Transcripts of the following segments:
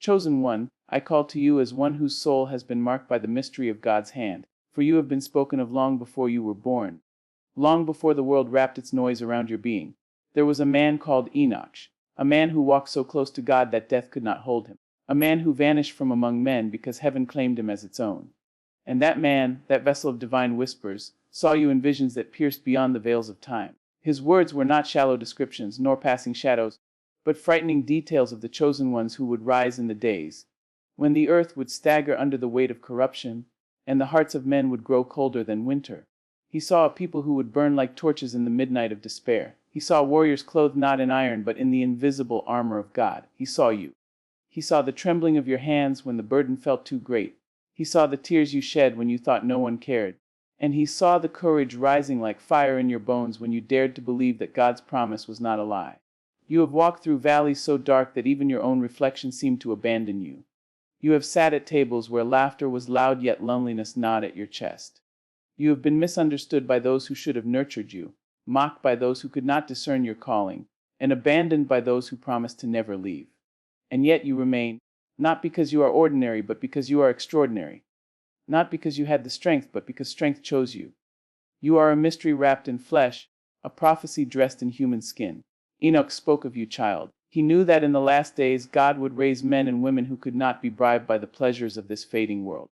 Chosen one, I call to you as one whose soul has been marked by the mystery of God's hand, for you have been spoken of long before you were born, long before the world wrapped its noise around your being. There was a man called Enoch, a man who walked so close to God that death could not hold him, a man who vanished from among men because heaven claimed him as its own. And that man, that vessel of divine whispers, saw you in visions that pierced beyond the veils of time. His words were not shallow descriptions nor passing shadows, but frightening details of the chosen ones who would rise in the days when the earth would stagger under the weight of corruption, and the hearts of men would grow colder than winter. He saw a people who would burn like torches in the midnight of despair. He saw warriors clothed not in iron but in the invisible armor of God. He saw you. He saw the trembling of your hands when the burden felt too great. He saw the tears you shed when you thought no one cared. And he saw the courage rising like fire in your bones when you dared to believe that God's promise was not a lie. You have walked through valleys so dark that even your own reflection seemed to abandon you. You have sat at tables where laughter was loud yet loneliness gnawed at your chest. You have been misunderstood by those who should have nurtured you, mocked by those who could not discern your calling, and abandoned by those who promised to never leave. And yet you remain, not because you are ordinary but because you are extraordinary. Not because you had the strength but because strength chose you. You are a mystery wrapped in flesh, a prophecy dressed in human skin. Enoch spoke of you, child. He knew that in the last days God would raise men and women who could not be bribed by the pleasures of this fading world.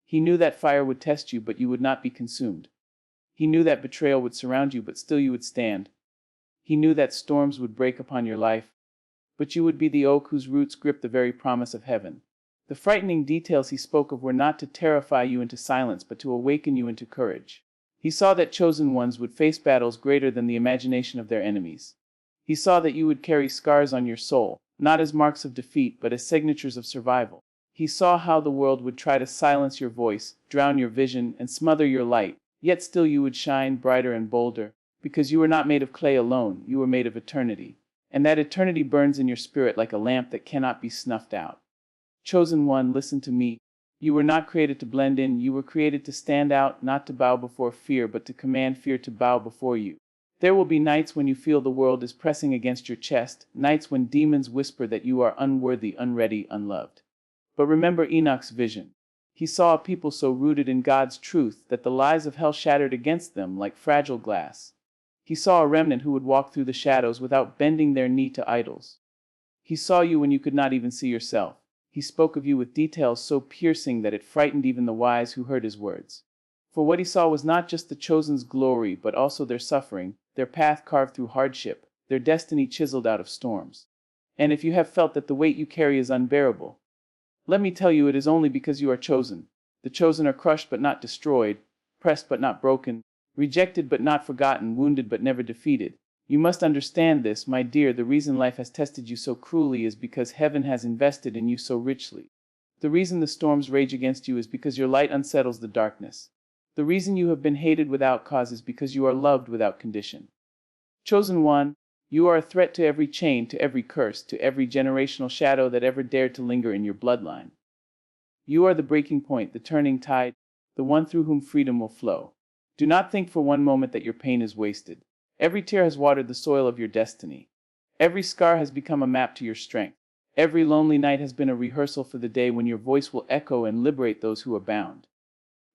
He knew that fire would test you, but you would not be consumed. He knew that betrayal would surround you, but still you would stand. He knew that storms would break upon your life, but you would be the oak whose roots grip the very promise of heaven. The frightening details he spoke of were not to terrify you into silence, but to awaken you into courage. He saw that chosen ones would face battles greater than the imagination of their enemies. He saw that you would carry scars on your soul, not as marks of defeat, but as signatures of survival. He saw how the world would try to silence your voice, drown your vision, and smother your light, yet still you would shine brighter and bolder, because you were not made of clay alone, you were made of eternity. And that eternity burns in your spirit like a lamp that cannot be snuffed out. Chosen one, listen to me. You were not created to blend in, you were created to stand out, not to bow before fear, but to command fear to bow before you. There will be nights when you feel the world is pressing against your chest, nights when demons whisper that you are unworthy, unready, unloved. But remember Enoch's vision. He saw a people so rooted in God's truth that the lies of hell shattered against them like fragile glass. He saw a remnant who would walk through the shadows without bending their knee to idols. He saw you when you could not even see yourself. He spoke of you with details so piercing that it frightened even the wise who heard his words. For what he saw was not just the chosen's glory, but also their suffering, their path carved through hardship, their destiny chiseled out of storms. And if you have felt that the weight you carry is unbearable, let me tell you it is only because you are chosen. The chosen are crushed but not destroyed, pressed but not broken, rejected but not forgotten, wounded but never defeated. You must understand this, my dear. The reason life has tested you so cruelly is because heaven has invested in you so richly. The reason the storms rage against you is because your light unsettles the darkness. The reason you have been hated without cause is because you are loved without condition. Chosen one, you are a threat to every chain, to every curse, to every generational shadow that ever dared to linger in your bloodline. You are the breaking point, the turning tide, the one through whom freedom will flow. Do not think for one moment that your pain is wasted. Every tear has watered the soil of your destiny. Every scar has become a map to your strength. Every lonely night has been a rehearsal for the day when your voice will echo and liberate those who are bound.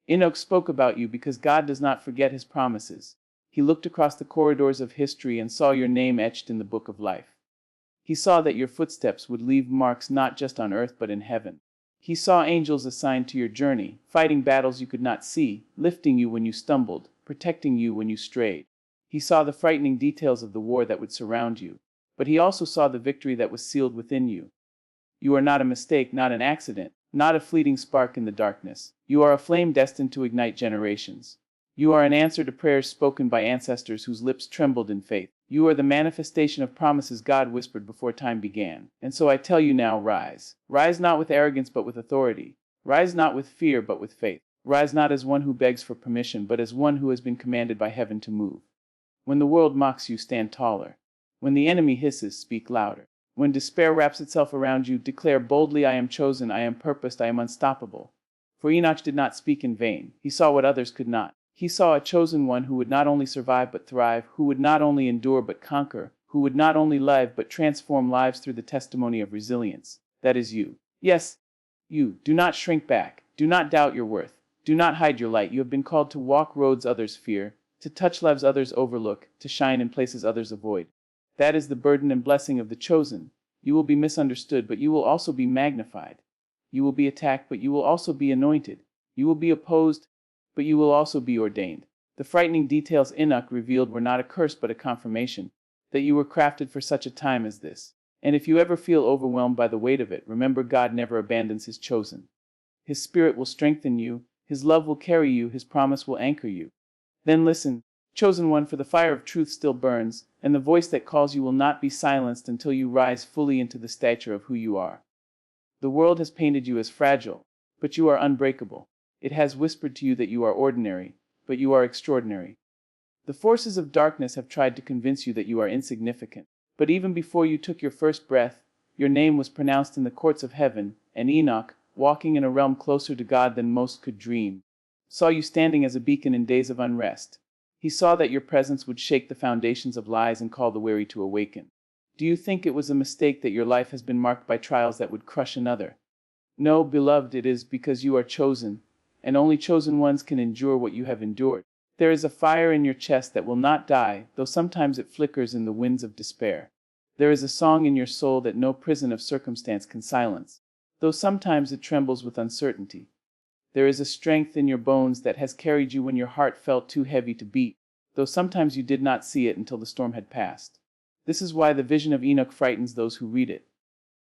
Enoch spoke about you because God does not forget his promises. He looked across the corridors of history and saw your name etched in the book of life. He saw that your footsteps would leave marks not just on earth but in heaven. He saw angels assigned to your journey, fighting battles you could not see, lifting you when you stumbled, protecting you when you strayed. He saw the frightening details of the war that would surround you, but he also saw the victory that was sealed within you. You are not a mistake, not an accident, not a fleeting spark in the darkness. You are a flame destined to ignite generations. You are an answer to prayers spoken by ancestors whose lips trembled in faith. You are the manifestation of promises God whispered before time began. And so I tell you now, rise. Rise not with arrogance but with authority. Rise not with fear but with faith. Rise not as one who begs for permission but as one who has been commanded by heaven to move. When the world mocks you, stand taller. When the enemy hisses, speak louder. When despair wraps itself around you, declare boldly, I am chosen, I am purposed, I am unstoppable. For Enoch did not speak in vain. He saw what others could not. He saw a chosen one who would not only survive but thrive, who would not only endure but conquer, who would not only live but transform lives through the testimony of resilience. That is you. Yes, you. Do not shrink back. Do not doubt your worth. Do not hide your light. You have been called to walk roads others fear, to touch lives others overlook, to shine in places others avoid. That is the burden and blessing of the chosen. You will be misunderstood, but you will also be magnified. You will be attacked, but you will also be anointed. You will be opposed, but you will also be ordained. The frightening details Enoch revealed were not a curse but a confirmation that you were crafted for such a time as this. And if you ever feel overwhelmed by the weight of it, remember God never abandons his chosen. His spirit will strengthen you, his love will carry you, his promise will anchor you. Then listen, chosen one, for the fire of truth still burns, and the voice that calls you will not be silenced until you rise fully into the stature of who you are. The world has painted you as fragile, but you are unbreakable. It has whispered to you that you are ordinary, but you are extraordinary. The forces of darkness have tried to convince you that you are insignificant. But even before you took your first breath, your name was pronounced in the courts of heaven, and Enoch, walking in a realm closer to God than most could dream, saw you standing as a beacon in days of unrest. He saw that your presence would shake the foundations of lies and call the weary to awaken. Do you think it was a mistake that your life has been marked by trials that would crush another? No, beloved, it is because you are chosen, and only chosen ones can endure what you have endured. There is a fire in your chest that will not die, though sometimes it flickers in the winds of despair. There is a song in your soul that no prison of circumstance can silence, though sometimes it trembles with uncertainty. There is a strength in your bones that has carried you when your heart felt too heavy to beat, though sometimes you did not see it until the storm had passed. This is why the vision of Enoch frightens those who read it.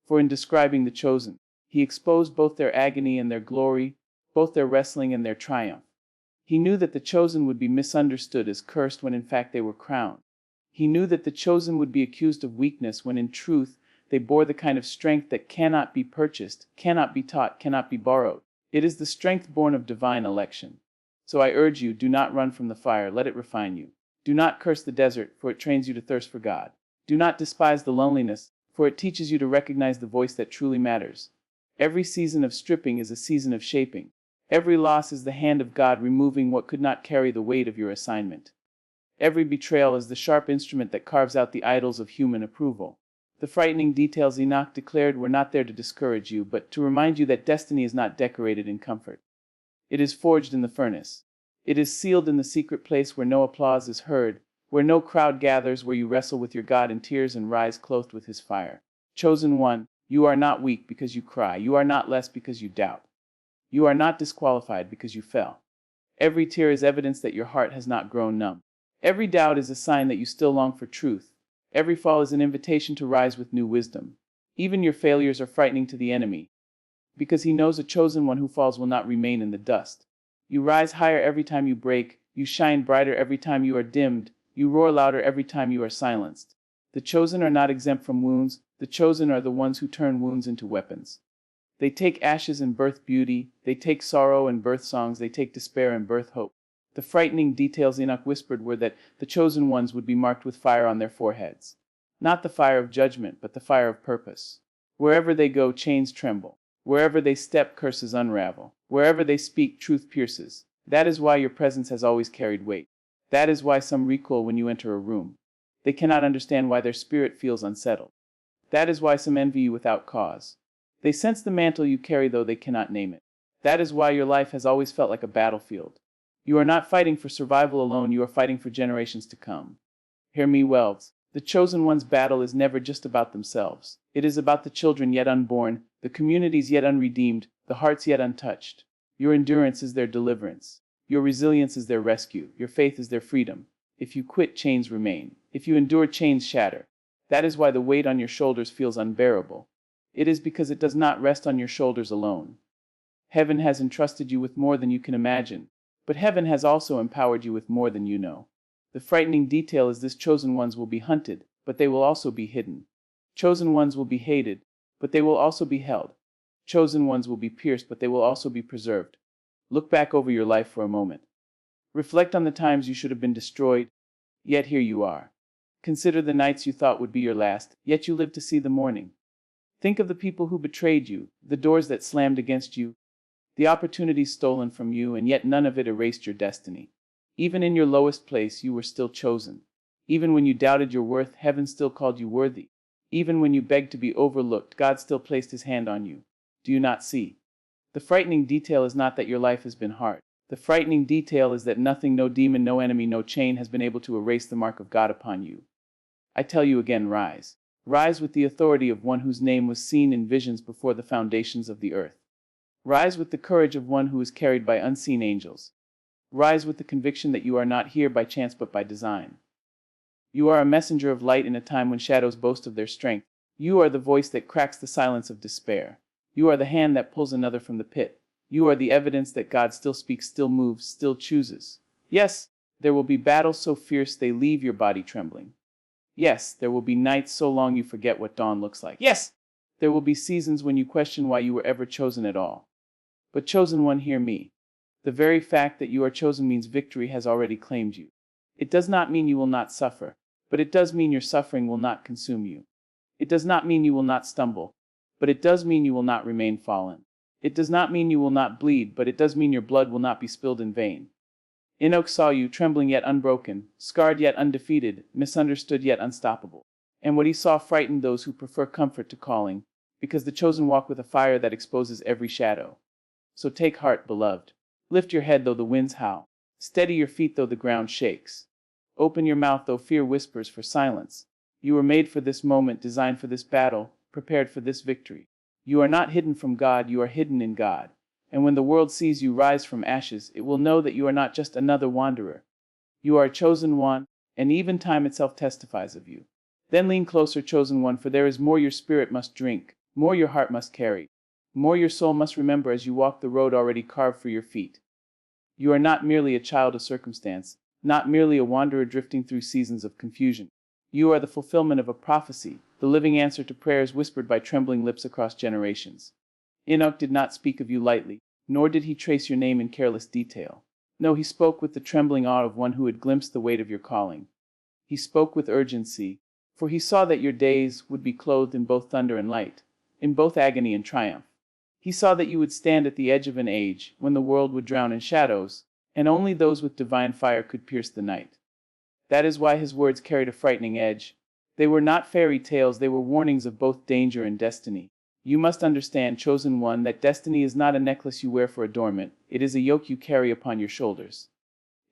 For in describing the chosen, he exposed both their agony and their glory, both their wrestling and their triumph. He knew that the chosen would be misunderstood as cursed when in fact they were crowned. He knew that the chosen would be accused of weakness when in truth they bore the kind of strength that cannot be purchased, cannot be taught, cannot be borrowed. It is the strength born of divine election. So I urge you, do not run from the fire, let it refine you. Do not curse the desert, for it trains you to thirst for God. Do not despise the loneliness, for it teaches you to recognize the voice that truly matters. Every season of stripping is a season of shaping. Every loss is the hand of God removing what could not carry the weight of your assignment. Every betrayal is the sharp instrument that carves out the idols of human approval. The frightening details Enoch declared were not there to discourage you, but to remind you that destiny is not decorated in comfort. It is forged in the furnace. It is sealed in the secret place where no applause is heard, where no crowd gathers, where you wrestle with your God in tears and rise clothed with his fire. Chosen one, you are not weak because you cry. You are not less because you doubt. You are not disqualified because you fell. Every tear is evidence that your heart has not grown numb. Every doubt is a sign that you still long for truth. Every fall is an invitation to rise with new wisdom. Even your failures are frightening to the enemy, because he knows a chosen one who falls will not remain in the dust. You rise higher every time you break. You shine brighter every time you are dimmed. You roar louder every time you are silenced. The chosen are not exempt from wounds. The chosen are the ones who turn wounds into weapons. They take ashes and birth beauty. They take sorrow and birth songs. They take despair and birth hope. The frightening details Enoch whispered were that the chosen ones would be marked with fire on their foreheads. Not the fire of judgment, but the fire of purpose. Wherever they go, chains tremble. Wherever they step, curses unravel. Wherever they speak, truth pierces. That is why your presence has always carried weight. That is why some recoil when you enter a room. They cannot understand why their spirit feels unsettled. That is why some envy you without cause. They sense the mantle you carry, though they cannot name it. That is why your life has always felt like a battlefield. You are not fighting for survival alone, you are fighting for generations to come. Hear me well. The chosen one's battle is never just about themselves. It is about the children yet unborn, the communities yet unredeemed, the hearts yet untouched. Your endurance is their deliverance. Your resilience is their rescue. Your faith is their freedom. If you quit, chains remain. If you endure, chains shatter. That is why the weight on your shoulders feels unbearable. It is because it does not rest on your shoulders alone. Heaven has entrusted you with more than you can imagine, but heaven has also empowered you with more than you know. The frightening detail is this: chosen ones will be hunted, but they will also be hidden. Chosen ones will be hated, but they will also be held. Chosen ones will be pierced, but they will also be preserved. Look back over your life for a moment. Reflect on the times you should have been destroyed, yet here you are. Consider the nights you thought would be your last, yet you lived to see the morning. Think of the people who betrayed you, the doors that slammed against you, the opportunities stolen from you, and yet none of it erased your destiny. Even in your lowest place, you were still chosen. Even when you doubted your worth, heaven still called you worthy. Even when you begged to be overlooked, God still placed his hand on you. Do you not see? The frightening detail is not that your life has been hard. The frightening detail is that nothing, no demon, no enemy, no chain has been able to erase the mark of God upon you. I tell you again, rise. Rise with the authority of one whose name was seen in visions before the foundations of the earth. Rise with the courage of one who is carried by unseen angels. Rise with the conviction that you are not here by chance but by design. You are a messenger of light in a time when shadows boast of their strength. You are the voice that cracks the silence of despair. You are the hand that pulls another from the pit. You are the evidence that God still speaks, still moves, still chooses. Yes, there will be battles so fierce they leave your body trembling. Yes, there will be nights so long you forget what dawn looks like. Yes, there will be seasons when you question why you were ever chosen at all. But chosen one, hear me. The very fact that you are chosen means victory has already claimed you. It does not mean you will not suffer, but it does mean your suffering will not consume you. It does not mean you will not stumble, but it does mean you will not remain fallen. It does not mean you will not bleed, but it does mean your blood will not be spilled in vain. Enoch saw you, trembling yet unbroken, scarred yet undefeated, misunderstood yet unstoppable. And what he saw frightened those who prefer comfort to calling, because the chosen walk with a fire that exposes every shadow. So take heart, beloved. Lift your head though the winds howl. Steady your feet though the ground shakes. Open your mouth though fear whispers for silence. You were made for this moment, designed for this battle, prepared for this victory. You are not hidden from God, you are hidden in God. And when the world sees you rise from ashes, it will know that you are not just another wanderer. You are a chosen one, and even time itself testifies of you. Then lean closer, chosen one, for there is more your spirit must drink, more your heart must carry, more your soul must remember as you walk the road already carved for your feet. You are not merely a child of circumstance, not merely a wanderer drifting through seasons of confusion. You are the fulfillment of a prophecy, the living answer to prayers whispered by trembling lips across generations. Enoch did not speak of you lightly, nor did he trace your name in careless detail. No, he spoke with the trembling awe of one who had glimpsed the weight of your calling. He spoke with urgency, for he saw that your days would be clothed in both thunder and light, in both agony and triumph. He saw that you would stand at the edge of an age when the world would drown in shadows, and only those with divine fire could pierce the night. That is why his words carried a frightening edge. They were not fairy tales, they were warnings of both danger and destiny. You must understand, chosen one, that destiny is not a necklace you wear for adornment, it is a yoke you carry upon your shoulders.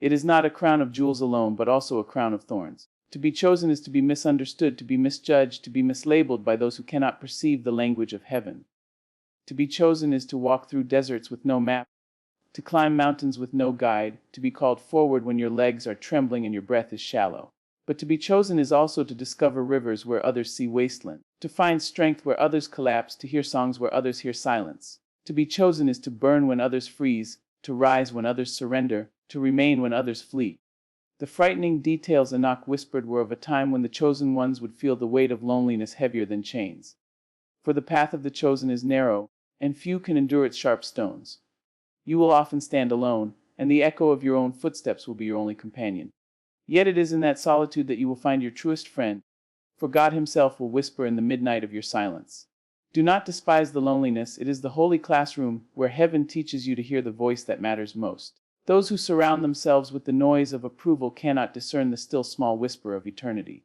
It is not a crown of jewels alone, but also a crown of thorns. To be chosen is to be misunderstood, to be misjudged, to be mislabeled by those who cannot perceive the language of heaven. To be chosen is to walk through deserts with no map, to climb mountains with no guide, to be called forward when your legs are trembling and your breath is shallow. But to be chosen is also to discover rivers where others see wasteland, to find strength where others collapse, to hear songs where others hear silence. To be chosen is to burn when others freeze, to rise when others surrender, to remain when others flee. The frightening details Enoch whispered were of a time when the chosen ones would feel the weight of loneliness heavier than chains. For the path of the chosen is narrow, and few can endure its sharp stones. You will often stand alone, and the echo of your own footsteps will be your only companion. Yet it is in that solitude that you will find your truest friend, for God himself will whisper in the midnight of your silence. Do not despise the loneliness, it is the holy classroom where heaven teaches you to hear the voice that matters most. Those who surround themselves with the noise of approval cannot discern the still small whisper of eternity.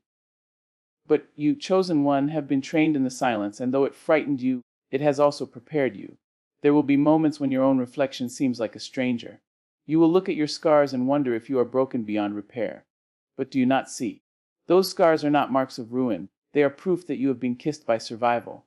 But you, chosen one, have been trained in the silence, and though it frightened you, it has also prepared you. There will be moments when your own reflection seems like a stranger. You will look at your scars and wonder if you are broken beyond repair. But do you not see? Those scars are not marks of ruin, they are proof that you have been kissed by survival.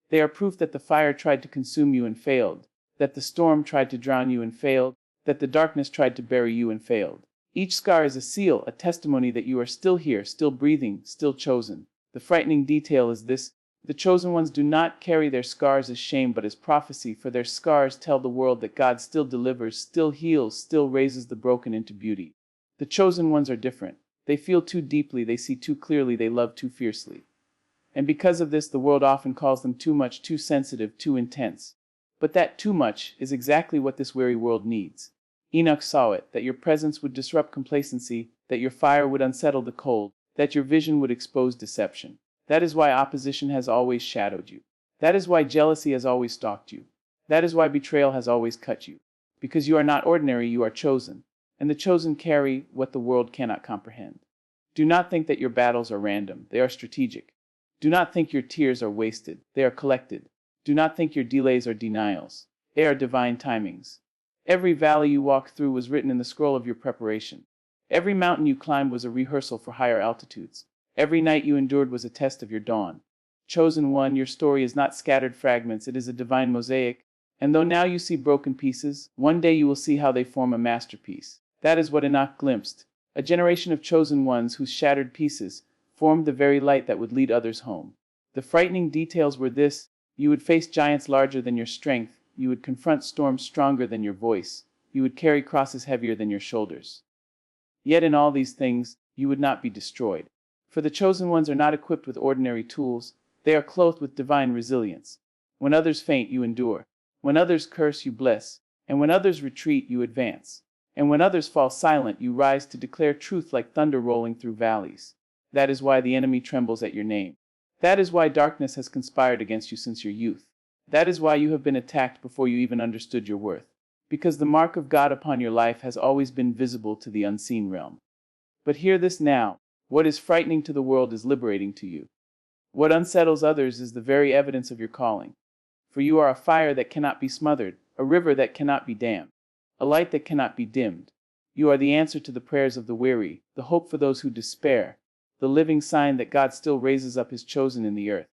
They are proof that the fire tried to consume you and failed, that the storm tried to drown you and failed, that the darkness tried to bury you and failed. Each scar is a seal, a testimony that you are still here, still breathing, still chosen. The frightening detail is this: the chosen ones do not carry their scars as shame but as prophecy, for their scars tell the world that God still delivers, still heals, still raises the broken into beauty. The chosen ones are different. They feel too deeply, they see too clearly, they love too fiercely. And because of this, the world often calls them too much, too sensitive, too intense. But that too much is exactly what this weary world needs. Enoch saw it, that your presence would disrupt complacency, that your fire would unsettle the cold, that your vision would expose deception. That is why opposition has always shadowed you. That is why jealousy has always stalked you. That is why betrayal has always cut you. Because you are not ordinary, you are chosen. And the chosen carry what the world cannot comprehend. Do not think that your battles are random, they are strategic. Do not think your tears are wasted, they are collected. Do not think your delays are denials. They are divine timings. Every valley you walked through was written in the scroll of your preparation. Every mountain you climbed was a rehearsal for higher altitudes. Every night you endured was a test of your dawn. Chosen one, your story is not scattered fragments, it is a divine mosaic. And though now you see broken pieces, one day you will see how they form a masterpiece. That is what Enoch glimpsed. A generation of chosen ones whose shattered pieces formed the very light that would lead others home. The frightening details were this: you would face giants larger than your strength, you would confront storms stronger than your voice, you would carry crosses heavier than your shoulders. Yet in all these things, you would not be destroyed. For the chosen ones are not equipped with ordinary tools, they are clothed with divine resilience. When others faint, you endure. When others curse, you bless. And when others retreat, you advance. And when others fall silent, you rise to declare truth like thunder rolling through valleys. That is why the enemy trembles at your name. That is why darkness has conspired against you since your youth. That is why you have been attacked before you even understood your worth. Because the mark of God upon your life has always been visible to the unseen realm. But hear this now: what is frightening to the world is liberating to you. What unsettles others is the very evidence of your calling. For you are a fire that cannot be smothered, a river that cannot be dammed, a light that cannot be dimmed. You are the answer to the prayers of the weary, the hope for those who despair, the living sign that God still raises up his chosen in the earth.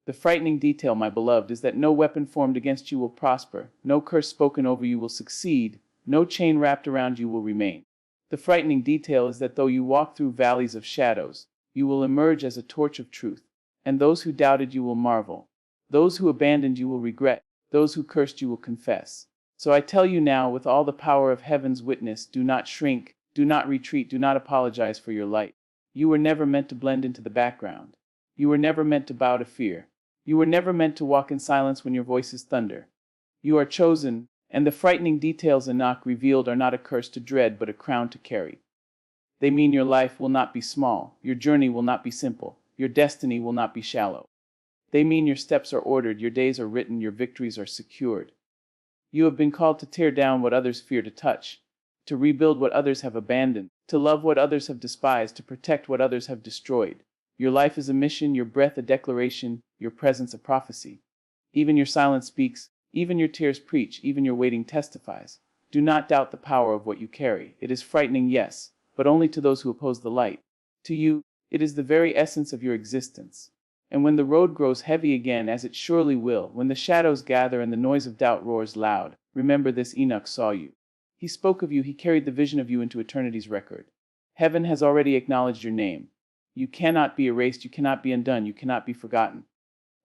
The frightening detail, my beloved, is that no weapon formed against you will prosper, no curse spoken over you will succeed, no chain wrapped around you will remain. The frightening detail is that though you walk through valleys of shadows, you will emerge as a torch of truth, and those who doubted you will marvel. Those who abandoned you will regret, those who cursed you will confess. So I tell you now, with all the power of heaven's witness, do not shrink, do not retreat, do not apologize for your light. You were never meant to blend into the background. You were never meant to bow to fear. You were never meant to walk in silence when your voices thunder. You are chosen, and the frightening details Enoch revealed are not a curse to dread but a crown to carry. They mean your life will not be small, your journey will not be simple, your destiny will not be shallow. They mean your steps are ordered, your days are written, your victories are secured. You have been called to tear down what others fear to touch, to rebuild what others have abandoned, to love what others have despised, to protect what others have destroyed. Your life is a mission, your breath a declaration, your presence a prophecy. Even your silence speaks, even your tears preach, even your waiting testifies. Do not doubt the power of what you carry. It is frightening, yes, but only to those who oppose the light. To you, it is the very essence of your existence. And when the road grows heavy again, as it surely will, when the shadows gather and the noise of doubt roars loud, remember this: Enoch saw you. He spoke of you, he carried the vision of you into eternity's record. Heaven has already acknowledged your name. You cannot be erased, you cannot be undone, you cannot be forgotten.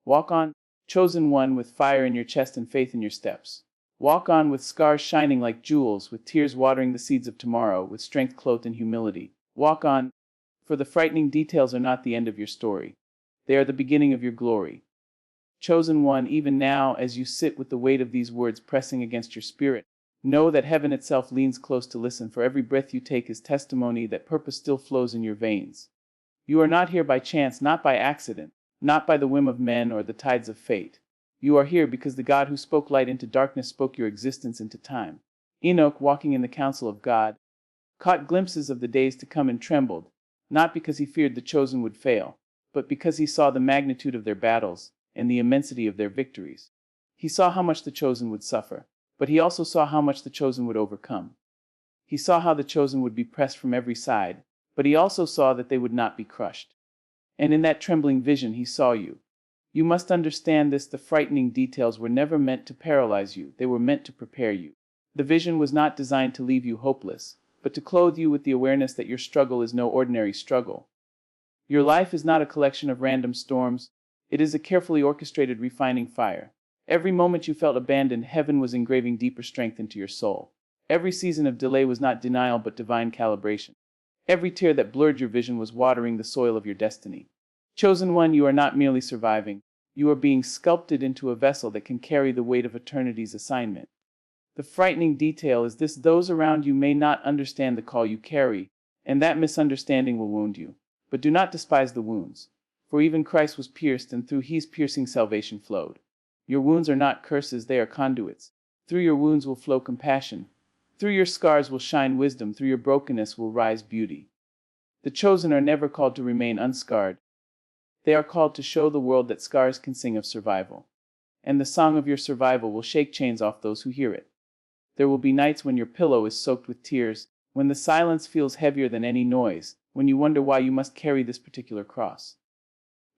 Walk on, chosen one, with fire in your chest and faith in your steps. Walk on with scars shining like jewels, with tears watering the seeds of tomorrow, with strength clothed in humility. Walk on, for the frightening details are not the end of your story. They are the beginning of your glory. Chosen one, even now, as you sit with the weight of these words pressing against your spirit, know that heaven itself leans close to listen, for every breath you take is testimony that purpose still flows in your veins. You are not here by chance, not by accident, not by the whim of men or the tides of fate. You are here because the God who spoke light into darkness spoke your existence into time. Enoch, walking in the counsel of God, caught glimpses of the days to come and trembled, not because he feared the chosen would fail, but because he saw the magnitude of their battles and the immensity of their victories. He saw how much the chosen would suffer, but he also saw how much the chosen would overcome. He saw how the chosen would be pressed from every side, but he also saw that they would not be crushed. And in that trembling vision he saw you. You must understand this: the frightening details were never meant to paralyze you, they were meant to prepare you. The vision was not designed to leave you hopeless, but to clothe you with the awareness that your struggle is no ordinary struggle. Your life is not a collection of random storms, it is a carefully orchestrated refining fire. Every moment you felt abandoned, heaven was engraving deeper strength into your soul. Every season of delay was not denial but divine calibration. Every tear that blurred your vision was watering the soil of your destiny. Chosen one, you are not merely surviving, you are being sculpted into a vessel that can carry the weight of eternity's assignment. The frightening detail is this: those around you may not understand the call you carry, and that misunderstanding will wound you. But do not despise the wounds, for even Christ was pierced, and through his piercing salvation flowed. Your wounds are not curses, they are conduits. Through your wounds will flow compassion. Through your scars will shine wisdom, through your brokenness will rise beauty. The chosen are never called to remain unscarred. They are called to show the world that scars can sing of survival. and the song of your survival will shake chains off those who hear it. There will be nights when your pillow is soaked with tears, when the silence feels heavier than any noise, when you wonder why you must carry this particular cross.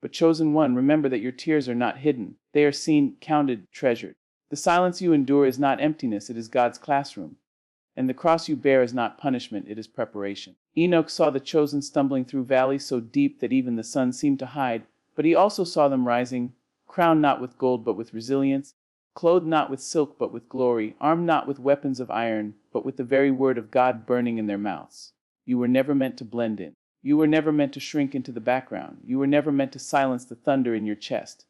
But chosen one, remember that your tears are not hidden. They are seen, counted, treasured. The silence you endure is not emptiness, it is God's classroom. And the cross you bear is not punishment, it is preparation. Enoch saw the chosen stumbling through valleys so deep that even the sun seemed to hide, but he also saw them rising, crowned not with gold but with resilience, clothed not with silk but with glory, armed not with weapons of iron, but with the very word of God burning in their mouths. You were never meant to blend in. You were never meant to shrink into the background. You were never meant to silence the thunder in your chest.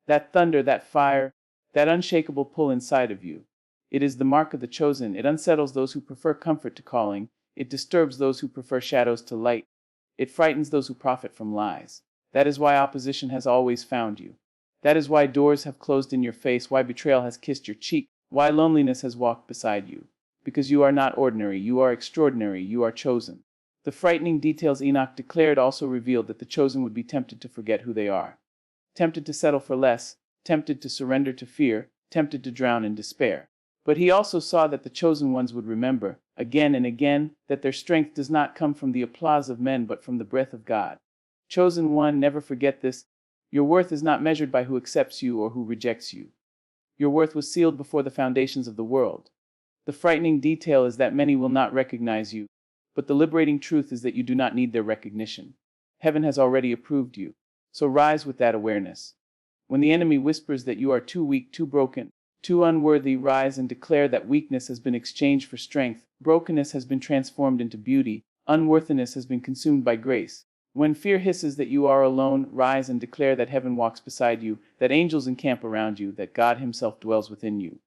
That thunder, that fire, that unshakable pull inside of you. It is the mark of the chosen. It unsettles those who prefer comfort to calling. It disturbs those who prefer shadows to light. It frightens those who profit from lies. That is why opposition has always found you. That is why doors have closed in your face, why betrayal has kissed your cheek, why loneliness has walked beside you. Because you are not ordinary, you are extraordinary, you are chosen. The frightening details Enoch declared also revealed that the chosen would be tempted to forget who they are. Tempted to settle for less, tempted to surrender to fear, tempted to drown in despair. But he also saw that the chosen ones would remember, again and again, that their strength does not come from the applause of men but from the breath of God. Chosen one, never forget this. Your worth is not measured by who accepts you or who rejects you. Your worth was sealed before the foundations of the world. The frightening detail is that many will not recognize you, but the liberating truth is that you do not need their recognition. Heaven has already approved you, so rise with that awareness. When the enemy whispers that you are too weak, too broken, too unworthy, rise and declare that weakness has been exchanged for strength, brokenness has been transformed into beauty, unworthiness has been consumed by grace. When fear hisses that you are alone, rise and declare that heaven walks beside you, that angels encamp around you, that God himself dwells within you.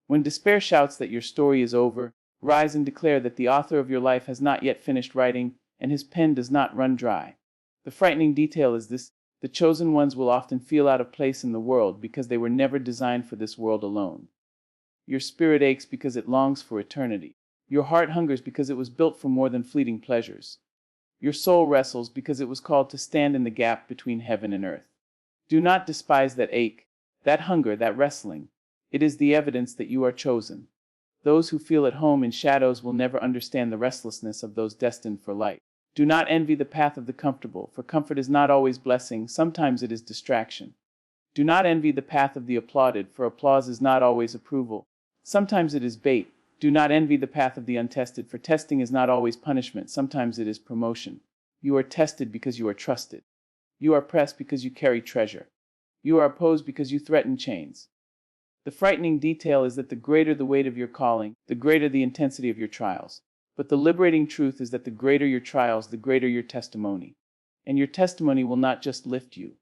When despair shouts that your story is over, rise and declare that the author of your life has not yet finished writing, and his pen does not run dry. The frightening detail is this: the chosen ones will often feel out of place in the world because they were never designed for this world alone. Your spirit aches because it longs for eternity. Your heart hungers because it was built for more than fleeting pleasures. Your soul wrestles because it was called to stand in the gap between heaven and earth. Do not despise that ache, that hunger, that wrestling. It is the evidence that you are chosen. Those who feel at home in shadows will never understand the restlessness of those destined for light. Do not envy the path of the comfortable, for comfort is not always blessing, sometimes it is distraction. Do not envy the path of the applauded, for applause is not always approval. Sometimes it is bait. Do not envy the path of the untested, for testing is not always punishment, sometimes it is promotion. You are tested because you are trusted. You are pressed because you carry treasure. You are opposed because you threaten chains. The frightening detail is that the greater the weight of your calling, the greater the intensity of your trials. But the liberating truth is that the greater your trials, the greater your testimony. And your testimony will not just lift you,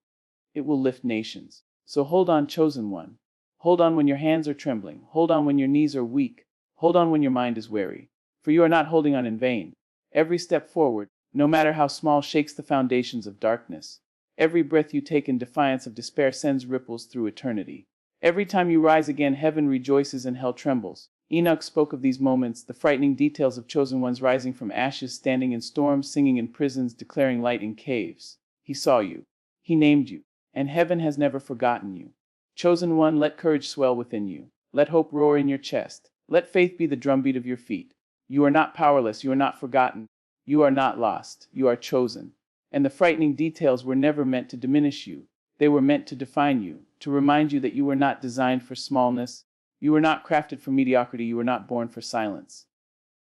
it will lift nations. So hold on, chosen one. Hold on when your hands are trembling. Hold on when your knees are weak. Hold on when your mind is weary. For you are not holding on in vain. Every step forward, no matter how small, shakes the foundations of darkness. Every breath you take in defiance of despair sends ripples through eternity. Every time you rise again, heaven rejoices and hell trembles. Enoch spoke of these moments, the frightening details of chosen ones rising from ashes, standing in storms, singing in prisons, declaring light in caves. He saw you. He named you. And heaven has never forgotten you. Chosen one, let courage swell within you. Let hope roar in your chest. Let faith be the drumbeat of your feet. You are not powerless. You are not forgotten. You are not lost. You are chosen. And the frightening details were never meant to diminish you. They were meant to define you, to remind you that you were not designed for smallness. You were not crafted for mediocrity. You were not born for silence.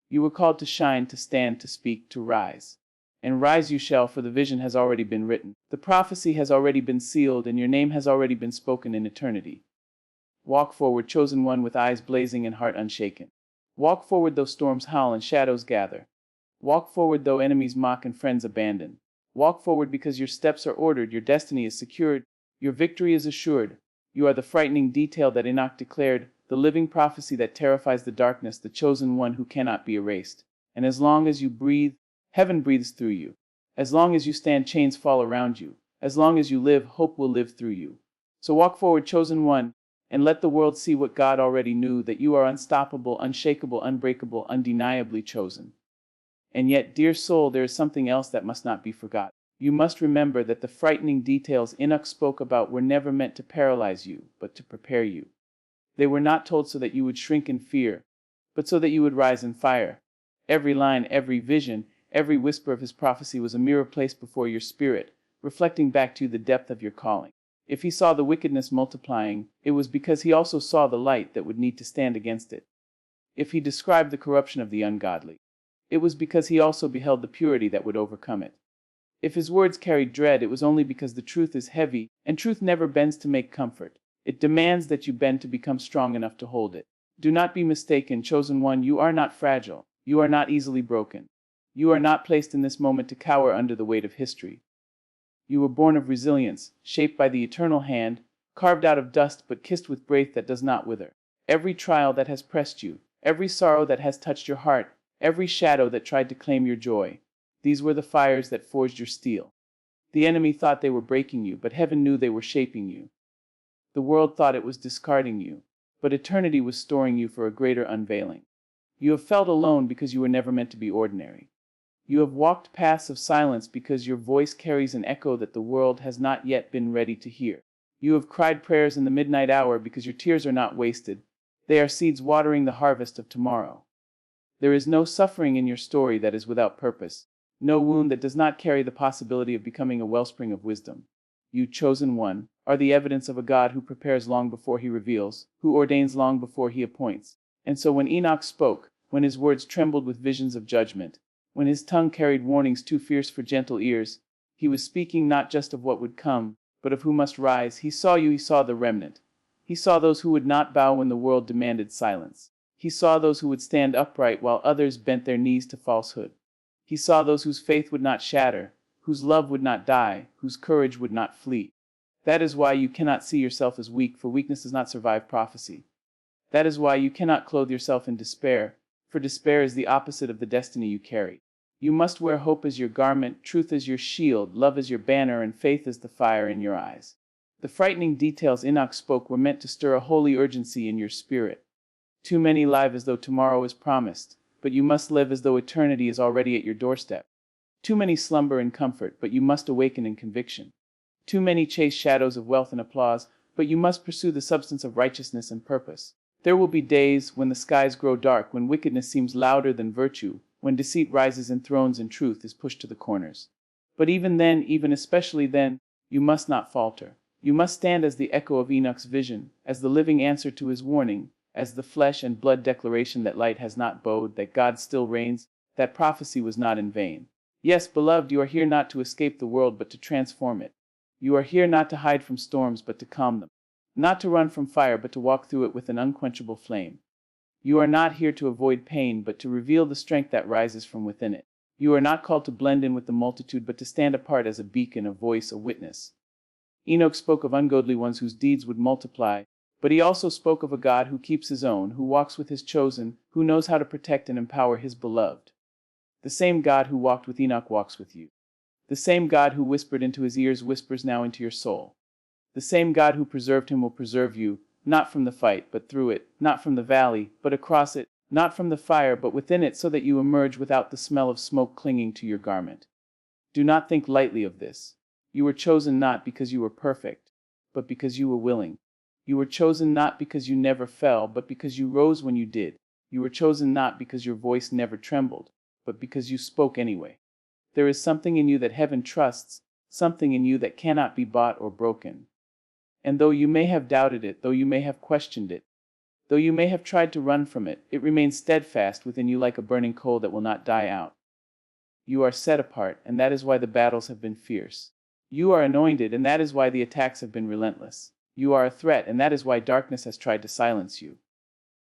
You were called to shine, to stand, to speak, to rise. And rise you shall, for the vision has already been written. The prophecy has already been sealed, and your name has already been spoken in eternity. Walk forward, chosen one, with eyes blazing and heart unshaken. Walk forward though storms howl and shadows gather. Walk forward though enemies mock and friends abandon. Walk forward because your steps are ordered, your destiny is secured, your victory is assured. You are the frightening detail that Enoch declared, the living prophecy that terrifies the darkness, the chosen one who cannot be erased. And as long as you breathe, heaven breathes through you. As long as you stand, chains fall around you. As long as you live, hope will live through you. So walk forward, chosen one, and let the world see what God already knew, that you are unstoppable, unshakable, unbreakable, undeniably chosen. And yet, dear soul, there is something else that must not be forgotten. You must remember that the frightening details Enoch spoke about were never meant to paralyze you, but to prepare you. They were not told so that you would shrink in fear, but so that you would rise in fire. Every line, every vision, every whisper of his prophecy was a mirror placed before your spirit, reflecting back to you the depth of your calling. If he saw the wickedness multiplying, it was because he also saw the light that would need to stand against it. If he described the corruption of the ungodly, it was because he also beheld the purity that would overcome it. If his words carried dread, it was only because the truth is heavy, and truth never bends to make comfort. It demands that you bend to become strong enough to hold it. Do not be mistaken, chosen one, you are not fragile. You are not easily broken. You are not placed in this moment to cower under the weight of history. You were born of resilience, shaped by the eternal hand, carved out of dust but kissed with breath that does not wither. Every trial that has pressed you, every sorrow that has touched your heart, every shadow that tried to claim your joy, these were the fires that forged your steel. The enemy thought they were breaking you, but heaven knew they were shaping you. The world thought it was discarding you, but eternity was storing you for a greater unveiling. You have felt alone because you were never meant to be ordinary. You have walked paths of silence because your voice carries an echo that the world has not yet been ready to hear. You have cried prayers in the midnight hour because your tears are not wasted. They are seeds watering the harvest of tomorrow. There is no suffering in your story that is without purpose, no wound that does not carry the possibility of becoming a wellspring of wisdom. You, chosen one, are the evidence of a God who prepares long before he reveals, who ordains long before he appoints. And so when Enoch spoke, when his words trembled with visions of judgment, when his tongue carried warnings too fierce for gentle ears, he was speaking not just of what would come, but of who must rise. He saw you, he saw the remnant. He saw those who would not bow when the world demanded silence. He saw those who would stand upright while others bent their knees to falsehood. He saw those whose faith would not shatter, whose love would not die, whose courage would not flee. That is why you cannot see yourself as weak, for weakness does not survive prophecy. That is why you cannot clothe yourself in despair, for despair is the opposite of the destiny you carry. You must wear hope as your garment, truth as your shield, love as your banner, and faith as the fire in your eyes. The frightening details Enoch spoke were meant to stir a holy urgency in your spirit. Too many live as though tomorrow is promised, but you must live as though eternity is already at your doorstep. Too many slumber in comfort, but you must awaken in conviction. Too many chase shadows of wealth and applause, but you must pursue the substance of righteousness and purpose. There will be days when the skies grow dark, when wickedness seems louder than virtue, when deceit rises enthroned and truth is pushed to the corners. But even then, even especially then, you must not falter. You must stand as the echo of Enoch's vision, as the living answer to his warning, as the flesh and blood declaration that light has not bowed, that God still reigns, that prophecy was not in vain. Yes, beloved, you are here not to escape the world, but to transform it. You are here not to hide from storms, but to calm them. Not to run from fire, but to walk through it with an unquenchable flame. You are not here to avoid pain, but to reveal the strength that rises from within it. You are not called to blend in with the multitude, but to stand apart as a beacon, a voice, a witness. Enoch spoke of ungodly ones whose deeds would multiply, but he also spoke of a God who keeps his own, who walks with his chosen, who knows how to protect and empower his beloved. The same God who walked with Enoch walks with you. The same God who whispered into his ears whispers now into your soul. The same God who preserved him will preserve you, not from the fight, but through it, not from the valley, but across it, not from the fire, but within it, so that you emerge without the smell of smoke clinging to your garment. Do not think lightly of this. You were chosen not because you were perfect, but because you were willing. You were chosen not because you never fell, but because you rose when you did. You were chosen not because your voice never trembled, but because you spoke anyway. There is something in you that heaven trusts, something in you that cannot be bought or broken. And though you may have doubted it, though you may have questioned it, though you may have tried to run from it, it remains steadfast within you like a burning coal that will not die out. You are set apart, and that is why the battles have been fierce. You are anointed, and that is why the attacks have been relentless. You are a threat, and that is why darkness has tried to silence you.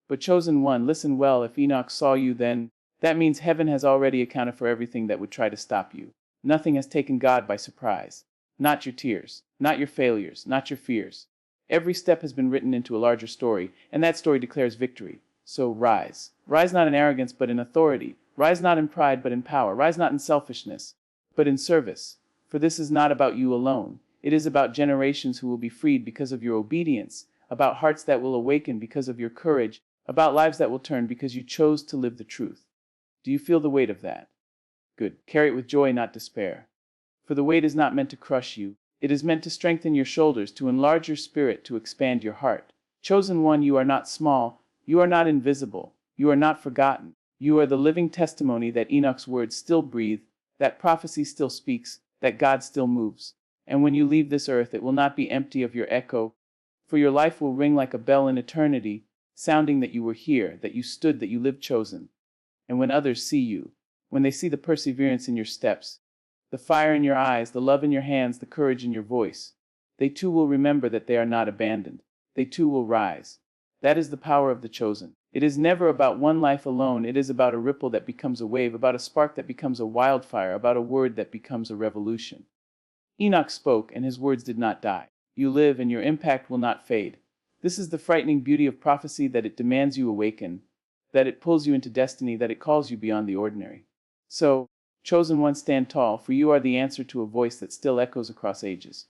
But chosen one, listen well, if Enoch saw you then, that means heaven has already accounted for everything that would try to stop you. Nothing has taken God by surprise. Not your tears, not your failures, not your fears. Every step has been written into a larger story, and that story declares victory. So rise. Rise not in arrogance, but in authority. Rise not in pride, but in power. Rise not in selfishness, but in service. For this is not about you alone. It is about generations who will be freed because of your obedience, about hearts that will awaken because of your courage, about lives that will turn because you chose to live the truth. Do you feel the weight of that? Good. Carry it with joy, not despair. For the weight is not meant to crush you, it is meant to strengthen your shoulders, to enlarge your spirit, to expand your heart. Chosen one, you are not small, you are not invisible, you are not forgotten. You are the living testimony that Enoch's words still breathe, that prophecy still speaks, that God still moves. And when you leave this earth, it will not be empty of your echo, for your life will ring like a bell in eternity, sounding that you were here, that you stood, that you lived chosen. And when others see you, when they see the perseverance in your steps, the fire in your eyes, the love in your hands, the courage in your voice, they too will remember that they are not abandoned. They too will rise. That is the power of the chosen. It is never about one life alone. It is about a ripple that becomes a wave, about a spark that becomes a wildfire, about a word that becomes a revolution. Enoch spoke, and his words did not die. You live, and your impact will not fade. This is the frightening beauty of prophecy, that it demands you awaken, that it pulls you into destiny, that it calls you beyond the ordinary. So, chosen one, stand tall, for you are the answer to a voice that still echoes across ages.